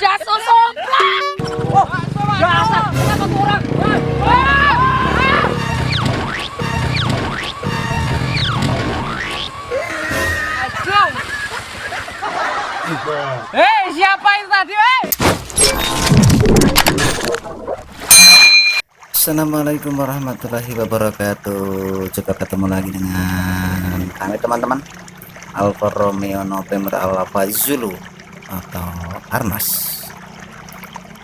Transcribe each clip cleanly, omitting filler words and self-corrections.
Das somplang. Oh, dasar kenapa tuh orang? Hei, siapa itu tadi, hei? Assalamualaikum warahmatullahi wabarakatuh. Jumpa ketemu lagi dengan kami teman-teman, Alfa Romeo November Alpha Zulu atau Armas.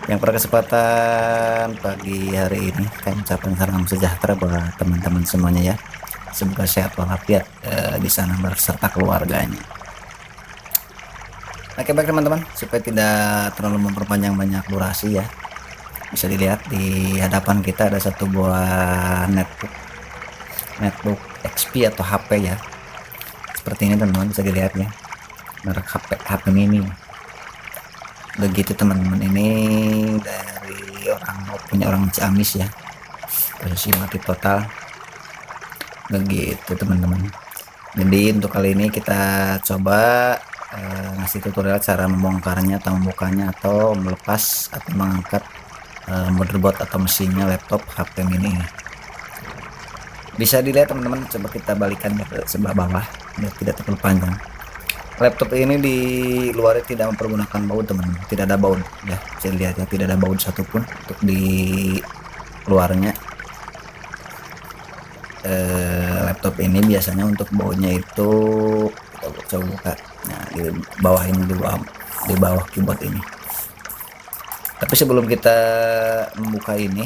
Yang pada kesempatan pagi hari ini kami ucapkan salam sejahtera buat teman-teman semuanya ya. Semoga sehat walafiat di sana berserta keluarganya. Oke baik teman-teman, supaya tidak terlalu memperpanjang banyak durasi ya, bisa dilihat di hadapan kita ada satu buah netbook XP atau HP ya, seperti ini teman-teman, bisa dilihat ya, merek HP mini. Begitu teman-teman, ini dari punya orang Ciamis ya, posisi mati total. Begitu teman-teman. Jadi untuk kali ini kita coba ngasih tutorial cara membongkarnya atau membukanya atau melepas atau mengangkat motherboard atau mesinnya laptop HP mini ini. Bisa dilihat teman-teman, coba kita balikan ke sebelah bawah biar tidak terlalu panjang. Laptop ini di luarnya tidak mempergunakan baut teman-teman, tidak ada baut ya, bisa dilihat ya, tidak ada baut satupun untuk di luarnya. Laptop ini biasanya untuk bautnya itu kita coba buka, nah di bawah ini, di bawah keyboard ini. Tapi sebelum kita membuka ini,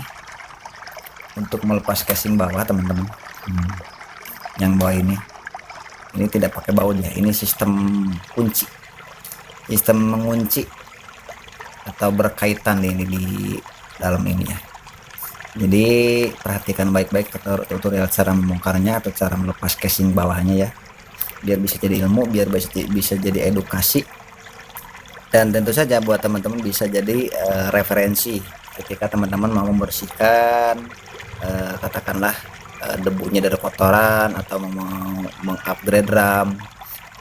untuk melepas casing bawah teman-teman, yang bawah ini tidak pakai baut ya, ini sistem kunci, sistem mengunci atau berkaitan ini di dalam ini ya. Jadi perhatikan baik-baik tutorial cara membongkarnya atau cara melepas casing bawahnya ya, biar bisa jadi ilmu, biar bisa jadi edukasi, dan tentu saja buat teman-teman bisa jadi referensi ketika teman-teman mau membersihkan katakanlah debunya dari kotoran, atau mau mengupgrade RAM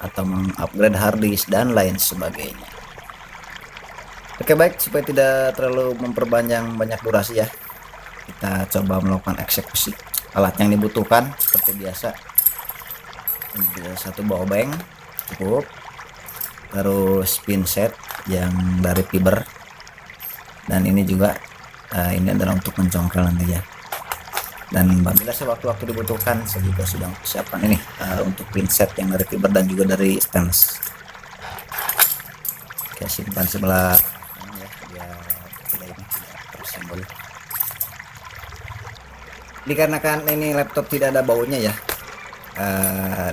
atau mengupgrade hard disk dan lain sebagainya. Oke baik, supaya tidak terlalu memperpanjang banyak durasi ya, kita coba melakukan eksekusi. Alat yang dibutuhkan seperti biasa, satu ball beng cukup, terus pin set yang dari fiber, dan ini juga ini adalah untuk mencongkel nanti ya. Dan apabila sewaktu-waktu dibutuhkan, saya juga sudah siapkan ini untuk pin set yang dari fiber dan juga dari stainless. Oke, simpan sebelah ya, biar tidak ini tersimbol. Dikarenakan ini laptop tidak ada bautnya ya,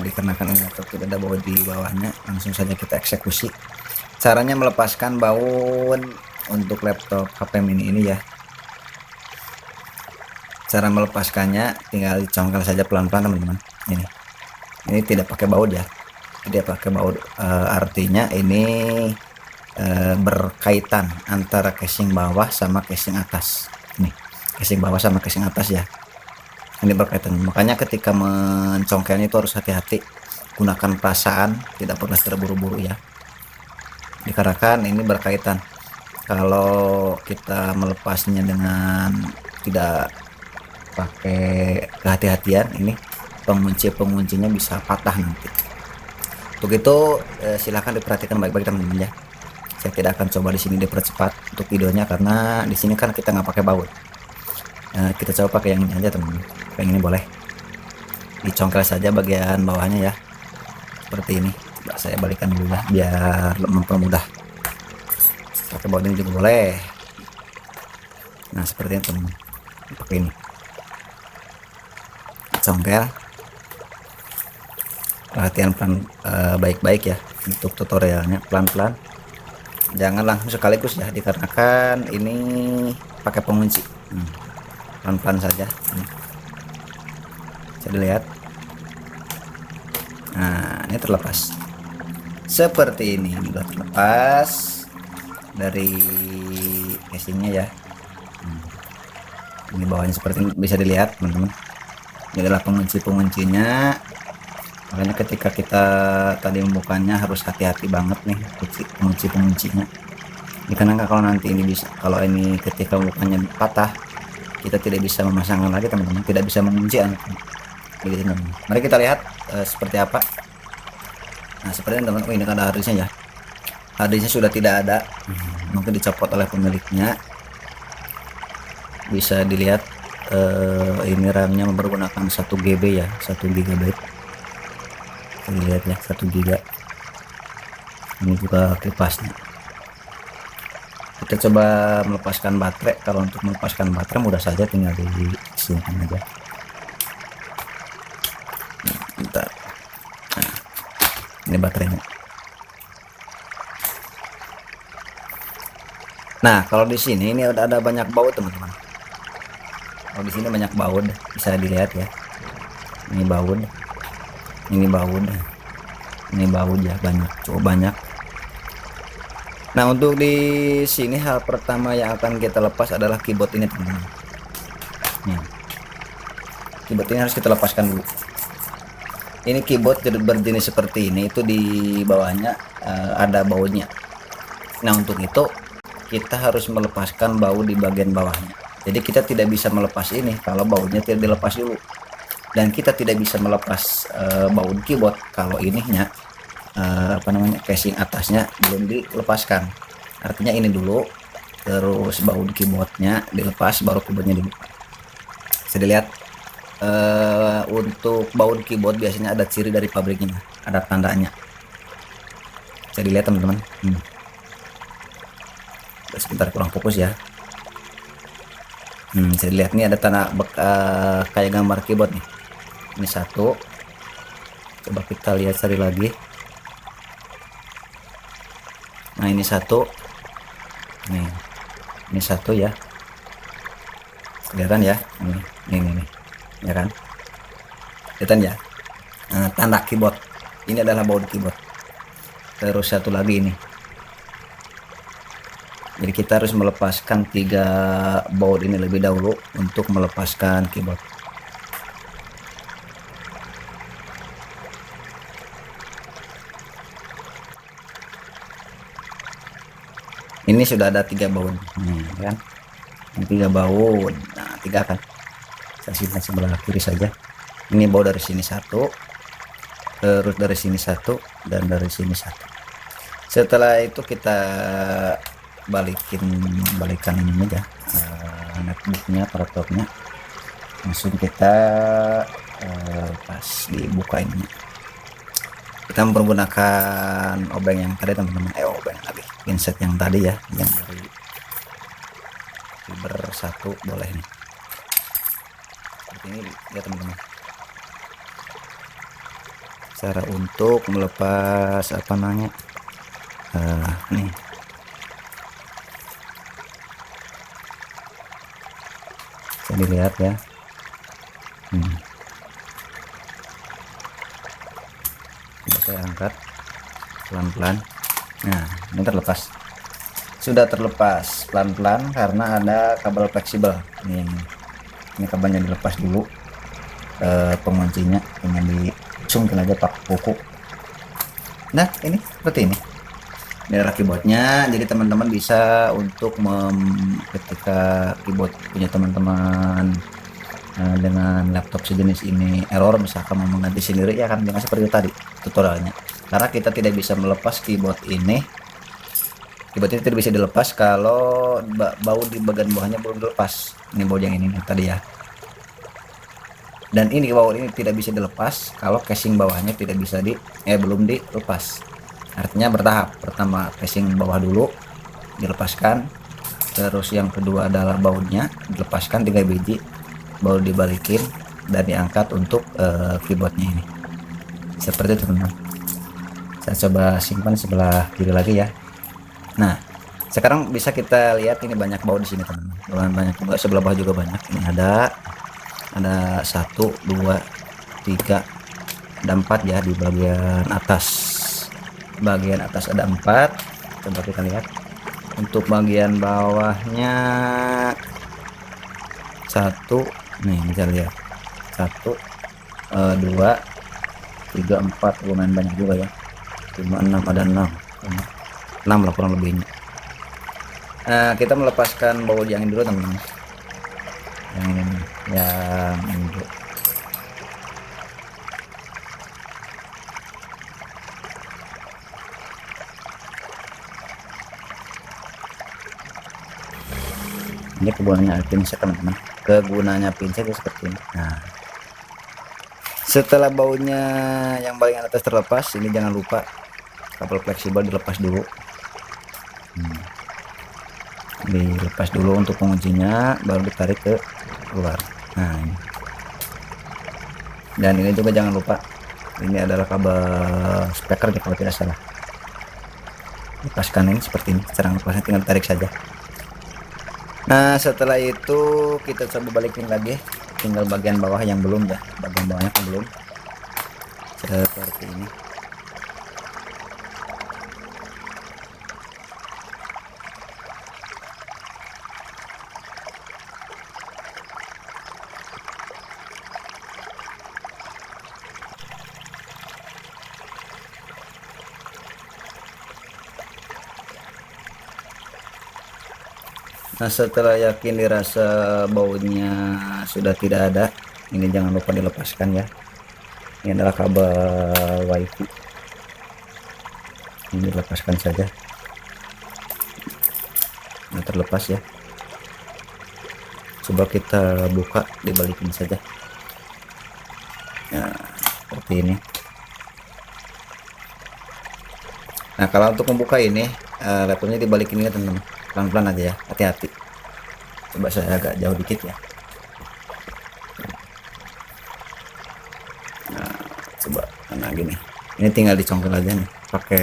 dikarenakan ini laptop tidak ada baut di bawahnya, langsung saja kita eksekusi. Caranya melepaskan baut untuk laptop HP mini ini ya, cara melepaskannya tinggal dicongkel saja pelan-pelan teman-teman. Ini tidak pakai baut ya, tidak pakai baut, artinya ini berkaitan antara casing bawah sama casing atas. Ini casing bawah sama casing atas ya, ini berkaitan. Makanya ketika mencongkelnya itu harus hati-hati, gunakan perasaan, tidak pernah terburu-buru ya, dikarenakan ini berkaitan. Kalau kita melepasnya dengan tidak pakai kehati-hatian, ini penguncinya bisa patah nanti. Untuk itu silahkan diperhatikan baik-baik teman-teman ya. Saya tidak akan coba di sini dipercepat untuk videonya, karena di sini kan kita nggak pakai baut. Kita coba pakai yang ini aja teman-teman. Yang ini boleh dicongkel saja bagian bawahnya ya, seperti ini. Coba saya balikan dulu ya, biar mempermudah. Pakai baut ini juga boleh. Nah seperti ini teman-teman, pakai ini congkel. Perhatian baik-baik ya, untuk tutorialnya pelan-pelan, jangan langsung sekaligus ya, dikarenakan ini pakai pengunci. Pelan-pelan saja. Bisa dilihat, nah ini terlepas seperti ini, sudah terlepas dari casingnya ya. Ini bawahnya seperti ini, bisa dilihat teman-teman. Ini adalah penguncinya. Makanya ketika kita tadi membukanya harus hati-hati banget nih penguncinya. Dikarenakan kalau nanti ini bisa, kalau ini ketika bukannya patah, kita tidak bisa memasangkan lagi teman-teman, tidak bisa mengunci begitu teman-teman. Mari kita lihat seperti apa. Nah seperti ini teman-teman. Oh, ini kan ada harddisknya ya, harddisknya sudah tidak ada, mungkin dicopot oleh pemiliknya. Bisa dilihat ini RAM-nya menggunakan 1 GB ya, 1 GB. Kita lihat ya, 1 GB. Ini juga kipasnya. Kita coba melepaskan baterai. Kalau untuk melepaskan baterai mudah saja, tinggal disimpan aja. Bentar. Nah, ini baterainya. Nah kalau di sini ini ada banyak baut teman-teman. Kalau di sini banyak baut, bisa dilihat ya. Ini baut, ini baut, ini baut ya, banyak, cukup banyak. Nah untuk di sini hal pertama yang akan kita lepas adalah keyboard ini teman-teman. Keyboard ini harus kita lepaskan dulu. Ini keyboard berjenis seperti ini, itu di bawahnya ada bautnya. Nah untuk itu kita harus melepaskan baut di bagian bawahnya. Jadi kita tidak bisa melepas ini kalau bautnya tidak dilepas dulu. Dan kita tidak bisa melepas baut keyboard kalau ininya casing atasnya belum dilepaskan. Artinya ini dulu, terus baut keyboardnya dilepas, baru keyboardnya dibuka. Bisa dilihat untuk baut keyboard biasanya ada ciri dari pabriknya, ada tandanya. Bisa dilihat teman-teman. Sebentar, kurang fokus ya. Bisa dilihat nih ada tanda kayak gambar keyboard nih. Ini satu. Coba kita lihat cari lagi. Nah ini satu. Nih, ini satu ya. Kelihatan ya. Ini ya kan. Kelihatan ya. Nah, tanda keyboard. Ini adalah baut keyboard. Terus satu lagi ini. Jadi kita harus melepaskan 3 baut ini lebih dahulu untuk melepaskan keyboard. Ini sudah ada 3 baut, kan? Ini 3 baut. Nah 3 kan. Saya simpan sebelah kiri saja. Ini baut dari sini 1, terus dari sini 1, dan dari sini 1. Setelah itu kita balikan ini aja, netbooknya, laptopnya, langsung kita pas dibuka ini. Kita menggunakan obeng yang tadi teman-teman, obeng lagi, pinset yang tadi ya, yang dari fiber 1 boleh nih. Seperti ini ya teman-teman. Cara untuk melepas apa namanya, nih. Bisa dilihat ya. Saya angkat pelan-pelan. Nah ini terlepas, sudah terlepas pelan-pelan karena ada kabel fleksibel. Ini kabelnya dilepas dulu, penguncinya dengan disungkin aja pakai kuku. Nah ini seperti ini. Ini adalah keyboardnya. Jadi teman-teman bisa untuk ketika keyboard punya teman-teman dengan laptop sejenis ini error, misalkan mau mengganti sendiri ya kan, dengan seperti tadi tutorialnya. Karena kita tidak bisa melepas keyboard ini. Keyboard ini tidak bisa dilepas kalau baut di bagian bawahnya belum dilepas. Ini baut yang ini nih, tadi ya. Dan ini baut ini tidak bisa dilepas kalau casing bawahnya tidak bisa belum dilepas. Artinya bertahap. Pertama casing bawah dulu dilepaskan, terus yang kedua adalah bautnya dilepaskan 3 biji, baru dibalikin dan diangkat untuk keyboardnya ini. Seperti itu teman-teman. Saya coba simpan sebelah kiri lagi ya. Nah sekarang bisa kita lihat ini banyak baut di sini teman-teman. Banyak juga, sebelah bawah juga banyak. Ini ada 1, 2, 3, ada 4 ya di bagian atas. Bagian atas ada 4. Coba kita lihat. Untuk bagian bawahnya 1, nih bisa lihat 1, 2, 3, 4, lumayan banyak juga ya. 5, 6, ada 6 lah kurang lebihnya. Nah, kita melepaskan baut yang ini dulu teman-teman. Yang ini nih, yang ini dulu. Ini kegunaannya pinset teman-teman, kegunaannya pinset seperti ini. Nah, setelah bautnya yang bagian atas terlepas, ini jangan lupa kabel fleksibel dilepas dulu. Dilepas dulu untuk penguncinya, baru ditarik ke luar. Nah, ini. Dan ini juga jangan lupa, ini adalah kabel speaker kalau tidak salah. Lepaskan ini seperti ini, cara lepasnya tinggal tarik saja. Nah, setelah itu kita coba balikin lagi, tinggal bagian bawah yang belum ya, bagian bawahnya kan belum, seperti ini. Nah, setelah yakin dirasa bautnya sudah tidak ada, ini jangan lupa dilepaskan ya. Ini adalah kabel wifi, ini lepaskan saja. Nah, terlepas ya. Coba kita buka, dibalikin saja. Nah, seperti ini. Nah, kalau untuk membuka ini, laptopnya dibalikin ya teman-teman, pelan-pelan aja ya, hati-hati. Coba saya agak jauh dikit ya. Nah, coba nah gini, ini tinggal dicongkel aja nih, pakai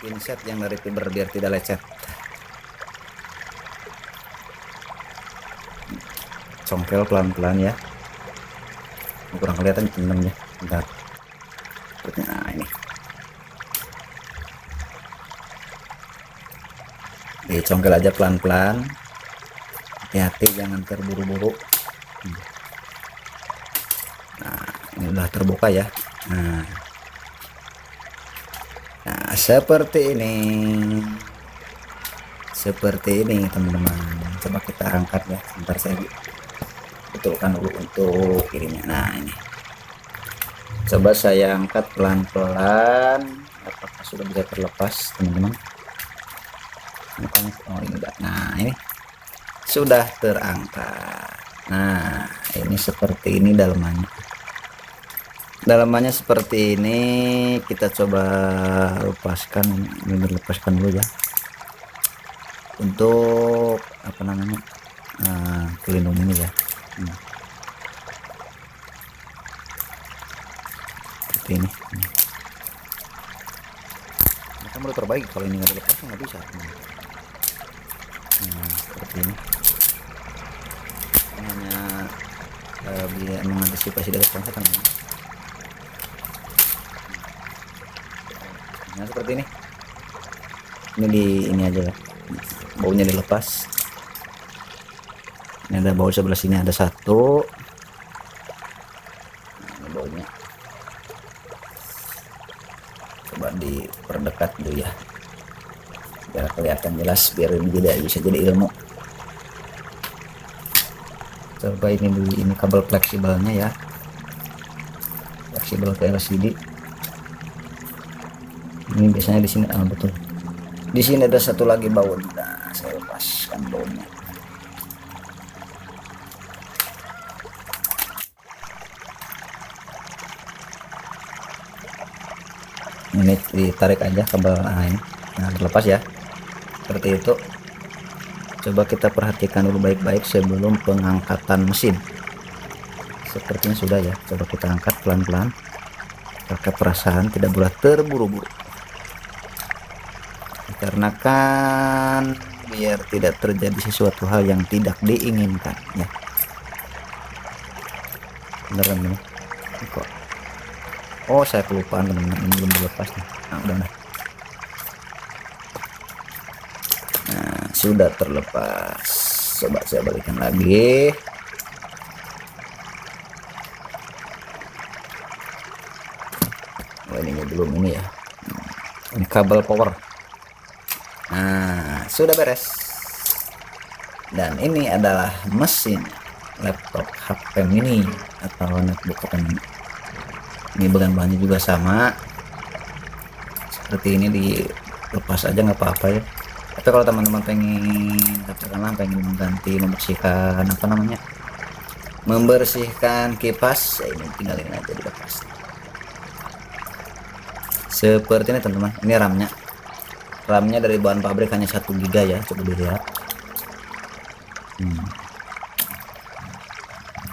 pinset yang dari fiber biar tidak lecet. Congkel pelan-pelan ya, kurang kelihatan teman-teman ya, bentar. Nah, ini dicongkel aja pelan-pelan, hati-hati jangan terburu-buru. Nah, ini udah terbuka ya. Nah, seperti ini teman-teman. Coba kita angkat ya, sebentar saya betulkan dulu untuk kirinya. Nah, ini coba saya angkat pelan-pelan, apakah sudah bisa terlepas teman-teman? Oh, ini udah. Nah, ini sudah terangkat. Nah, ini seperti ini dalamannya seperti ini. Kita coba lepaskan, ini lepaskan dulu ya, untuk apa namanya, pelindung ini ya. Seperti ini. Kan baru terbaik, kalau ini nggak dilepas nggak bisa. Nah, seperti ini. Ini hanya biar mengantisipasi dari konsep. Nah, seperti ini. Ini aja ya, baunya dilepas. Ini ada bau sebelah sini, ada satu. Nah, ini baunya. Coba diperdekat dulu ya, biar kelihatan jelas, biar bisa jadi ilmu. Coba ini dulu, ini kabel fleksibelnya ya, fleksibel ke LCD. Ini biasanya di sini, betul, di sini ada satu lagi baut. Nah, saya lepaskan bautnya. Ini ditarik aja kabel, ini nah terlepas ya, seperti itu. Coba kita perhatikan dulu baik-baik sebelum pengangkatan mesin. Sepertinya sudah ya. Coba kita angkat pelan-pelan, pakai perasaan, tidak boleh terburu-buru, karena kan biar tidak terjadi sesuatu hal yang tidak diinginkan ya. Beneran ini kok. Oh, saya kelupaan teman-teman, ini belum dilepas nih. Nah, udah. Nah, sudah terlepas. Coba saya balikan lagi. Oh, ini belum ini ya. Ini kabel power. Nah, sudah beres. Dan ini adalah mesin laptop HP mini atau netbook HP mini. Ini bahan-bahannya juga sama seperti ini, dilepas aja nggak apa-apa ya. Tapi kalau teman-teman pengen, katakanlah pengen mengganti, membersihkan kipas, ya ini tinggalin aja dilepas seperti ini teman-teman. Ini RAM-nya dari bahan pabrik hanya 1 GB ya, coba dilihat.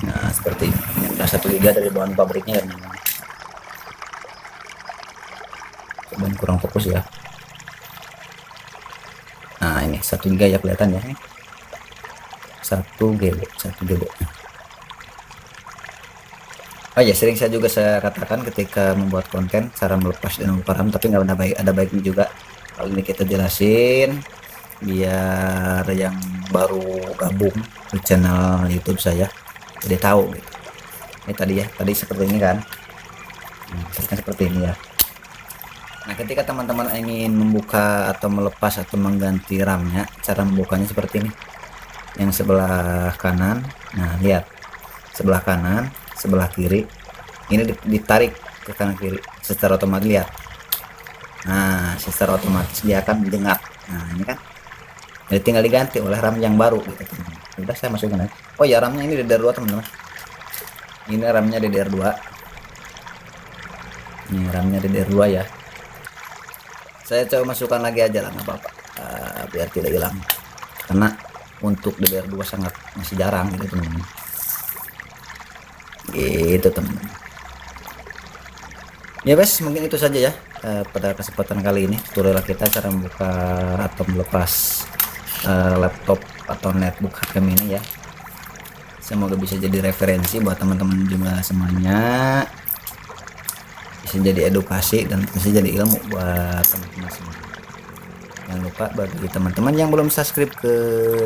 Nah seperti ini, udah 1 GB dari bahan pabriknya ya. Coba kurang fokus ya. Nah ini 1 GB ya, kelihatan ya, 1 GB. Oh ya, sering saya katakan ketika membuat konten cara melepas dan membuka RAM, tapi nggak ada baiknya juga. Kali ini kita jelasin biar yang baru gabung ke channel YouTube saya jadi tahu gitu. Ini tadi seperti ini kan, seperti ini ya. Nah ketika teman-teman ingin membuka atau melepas atau mengganti RAM-nya, cara membukanya seperti ini. Yang sebelah kanan, nah lihat, sebelah kanan, sebelah kiri, ini ditarik ke kanan kiri secara otomatis, lihat. Nah secara otomatis dia akan mendengar. Nah ini kan, jadi tinggal diganti oleh RAM yang baru gitu teman-teman. Udah saya masukin aja. Oh ya, RAM-nya ini DDR2 teman-teman. Ini RAM-nya DDR2. Ini RAM-nya DDR2 ya. Saya coba masukkan lagi aja lah, nggak apa-apa, biar tidak hilang. Karena untuk DDR2 masih jarang gitu teman-teman. Gitu teman-teman. Ya guys, mungkin itu saja ya pada kesempatan kali ini tutorial kita cara membuka atau melepas laptop atau netbook HP mini ya. Semoga bisa jadi referensi buat teman-teman juga semuanya, bisa jadi edukasi dan bisa jadi ilmu buat teman-teman semua. Jangan lupa bagi teman-teman yang belum subscribe ke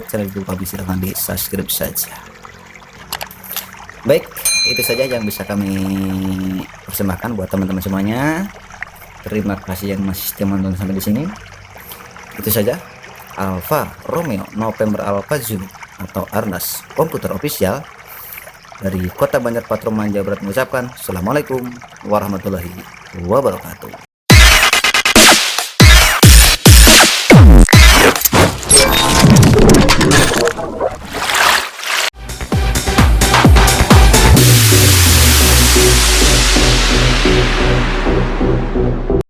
channel YouTube kami, silahkan di subscribe saja. Baik, itu saja yang bisa kami persembahkan buat teman-teman semuanya. Terima kasih yang masih setia menonton sampai di sini. Itu saja. Alfa Romeo November Alpha Zulu atau Arnas Komputer Official dari Kota Banjar Patroman, Jawa Barat mengucapkan Assalamualaikum warahmatullahi wabarakatuh.